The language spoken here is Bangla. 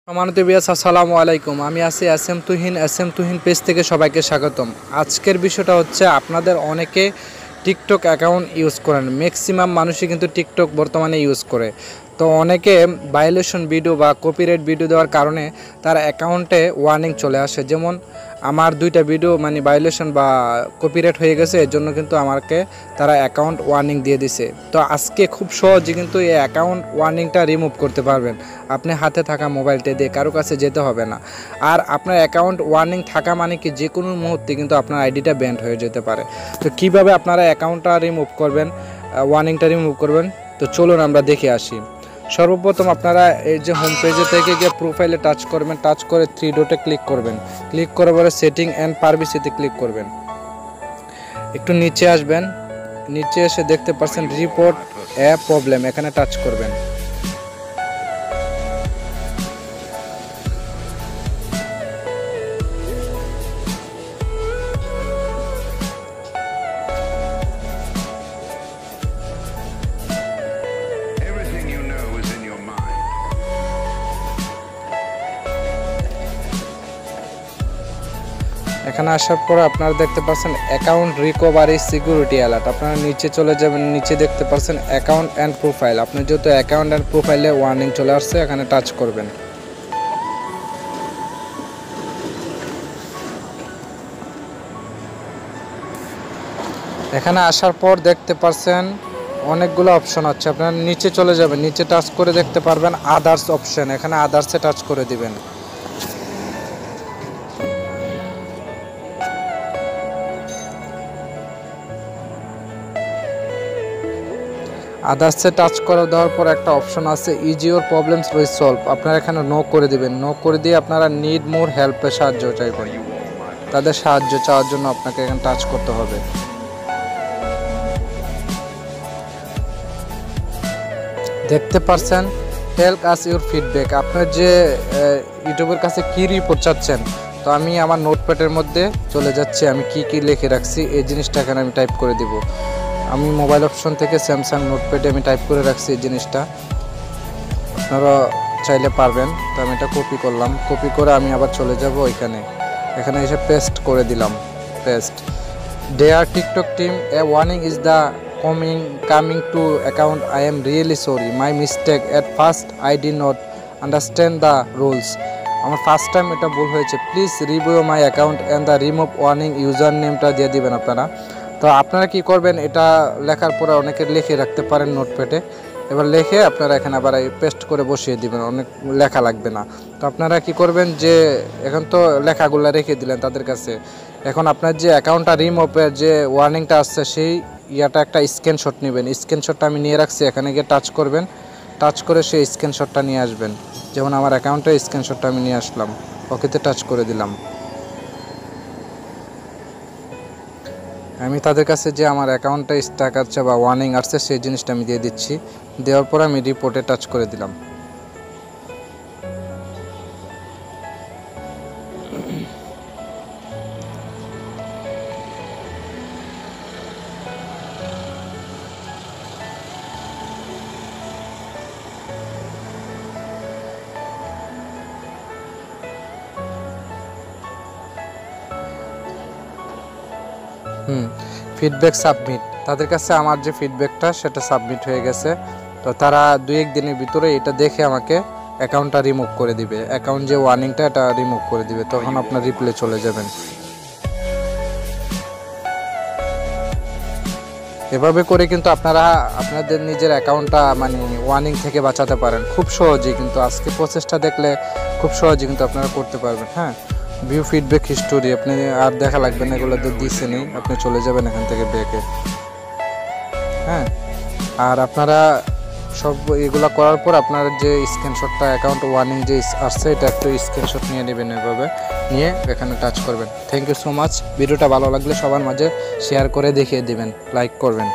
সম্মানিত ভিউয়ার্স আসসালামু আলাইকুম। আমি আছি তুহিন পেজ থেকে সবাইকে স্বাগতম। আজকের বিষয়টা হচ্ছে আপনাদের অনেকে টিকটক অ্যাকাউন্ট ইউজ করেন, ম্যাক্সিমাম মানুষই কিন্তু টিকটক বর্তমানে ইউজ করে। তো অনেকে ভায়োলেশন ভিডিও বা কপিরাইট ভিডিও দেওয়ার কারণে তার অ্যাকাউন্টে ওয়ার্নিং চলে আসে। যেমন আমার দুইটা ভিডিও ভায়োলেশন বা কপিরাইট হয়ে গেছে, এর জন্য কিন্তু আমাকে তারা অ্যাকাউন্ট ওয়ার্নিং দিয়ে দিছে। তো আজকে খুব সহজে কিন্তু এই অ্যাকাউন্ট ওয়ার্নিংটা রিমুভ করতে পারবেন। আপনি হাতে থাকা মোবাইলটা দিয়ে কারো কাছে যেতে হবে না। আর আপনার অ্যাকাউন্ট ওয়ার্নিং থাকা মানে কি যে কোনো মুহূর্তে কিন্তু আপনার আইডিটা ব্যান্ড হয়ে যেতে পারে। তো কিভাবে আপনারা অ্যাকাউন্টটা রিমুভ করবেন, ওয়ার্নিংটা রিমুভ করবেন, তো চলুন আমরা দেখে আসি। সর্বপ্রথম আপনারা এই যে হোম পেজে থেকে গিয়ে প্রোফাইলে টাচ করবেন, টাচ করে 3 ডটে ক্লিক করবেন, ক্লিক করার পরে সেটিং অ্যান্ড প্রাইভেসিতে ক্লিক করবেন। একটু নিচে আসবেন, নিচে এসে দেখতে পাচ্ছেন রিপোর্ট এ প্রবলেম, এখানে টাচ করবেন। এখানে আসার পর আপনারা দেখতে পাচ্ছেন অ্যাকাউন্ট রিকভারি সিকিউরিটি অ্যালার্ট। আপনারা নিচে চলে যাবেন, নিচে দেখতে পাচ্ছেন অ্যাকাউন্ট অ্যান্ড প্রোফাইল। আপনি যেহেতু অ্যাকাউন্ট অ্যান্ড প্রোফাইলে ওয়ার্নিং চলে আসছে, এখানে টাচ করবেন। এখানে আসার পর দেখতে পাচ্ছেন অনেকগুলো অপশন আছে। আপনারা নিচে চলে যাবেন, নিচে টাচ করে দেখতে পারবেন আদার্স অপশন, এখানে আদার্সে টাচ করে দিবেন। আদার্সে টাচ করে দেওয়ার পর একটা অপশন আছে ইজ ইউর প্রবলেমস রিসলভ। আপনারা এখানে নো করে দিবেন। নো করে দিয়ে আপনারা নিড মোর হেল্পের সাহায্য চাইবেন, তাদের সাহায্য চাওয়ার জন্য আপনাকে এখানে টাচ করতে হবে। দেখতে পাচ্ছেন টেল আস ইউর ফিডব্যাক। আপনার যে ইউটিউবের কাছে কী রিপোর্ট চাচ্ছেন, তো আমি আমার নোটপ্যাডের মধ্যে চলে যাচ্ছি, আমি কি লিখে রাখছি এই জিনিসটা এখানে আমি টাইপ করে দিব। আমি মোবাইল অপশন থেকে স্যামসাং নোটপ্যাডে আমি টাইপ করে রাখছি এই জিনিসটা, আপনারা চাইলে পারবেন। তো আমি এটা কপি করলাম, কপি করে আমি আবার চলে যাব এখানে এসে পেস্ট করে দিলাম। Paste dear TikTok team, a warning is the coming to account. I am really sorry, my mistake. At first I did not understand the rules. আমার ফার্স্ট টাইম এটা ভুল হয়েছে। Please review my account and the remove warning user নেমটা দিয়ে দিবেন আপনারা। তো আপনারা কি করবেন, এটা লেখার পরে অনেকে লিখে রাখতে পারেন নোটপ্যাডে। এবার লিখে আপনারা এখানে আবার পেস্ট করে বসিয়ে দিবেন, অনেক লেখা লাগবে না। তো আপনারা কি করবেন, যে এখন তো লেখাগুলো রেখে দিলেন তাদের কাছে, এখন আপনার যে অ্যাকাউন্টটা রিমুভের যে ওয়ার্নিংটা আসছে সেই ইয়াটা একটা স্ক্রিনশট নেবেন। স্ক্রিনশটটা আমি নিয়ে রাখছি, এখানে গিয়ে টাচ করবেন, টাচ করে সেই স্ক্রিনশটটা নিয়ে আসবেন। যেমন আমার অ্যাকাউন্টের স্ক্রিনশটটা আমি নিয়ে আসলাম, ওকেতে টাচ করে দিলাম। আমি তাদের কাছে যে আমার অ্যাকাউন্টটা স্টাক আছে বা ওয়ার্নিং আসছে সেই জিনিসটা আমি দিয়ে দিচ্ছি। দেওয়ার পর আমি রিপোর্টে টাচ করে দিলাম। Feedback submit. তাদের কাছে আমার যে ফিডব্যাকটা সেটা সাবমিট হয়ে গেছে। তো তারা 2-1 দিনের ভিতরে এটা দেখে আমাকে অ্যাকাউন্টটা রিমুভ করে দিবে, অ্যাকাউন্ট যে ওয়ার্নিংটা এটা রিমুভ করে দিবে। তখন আপনার রিপ্লে চলে যাবেন। এভাবে করে কিন্তু আপনারা আপনাদের নিজের অ্যাকাউন্টটা ওয়ার্নিং থেকে বাঁচাতে পারেন খুব সহজেই। কিন্তু আজকে প্রসেসটা দেখলে খুব সহজেই কিন্তু আপনারা করতে পারবেন। হ্যাঁ, ভিউ ফিডব্যাক হিস্টোরি আপনি আর দেখা লাগবে না, এগুলো দিচ্ছে নেই, আপনি চলে যাবেন এখান থেকে ব্যাকে। হ্যাঁ, আর আপনারা সব এগুলো করার পর আপনার যে স্ক্রিনশটটা অ্যাকাউন্ট ওয়ার্নিং যে আসছে এটা একটু স্ক্রিনশট নিয়ে নেবেন, এভাবে নিয়ে এখানে টাচ করবেন। Thank you so much. ভিডিওটা ভালো লাগলে সবার মাঝে শেয়ার করে দেখিয়ে দেবেন, লাইক করবেন।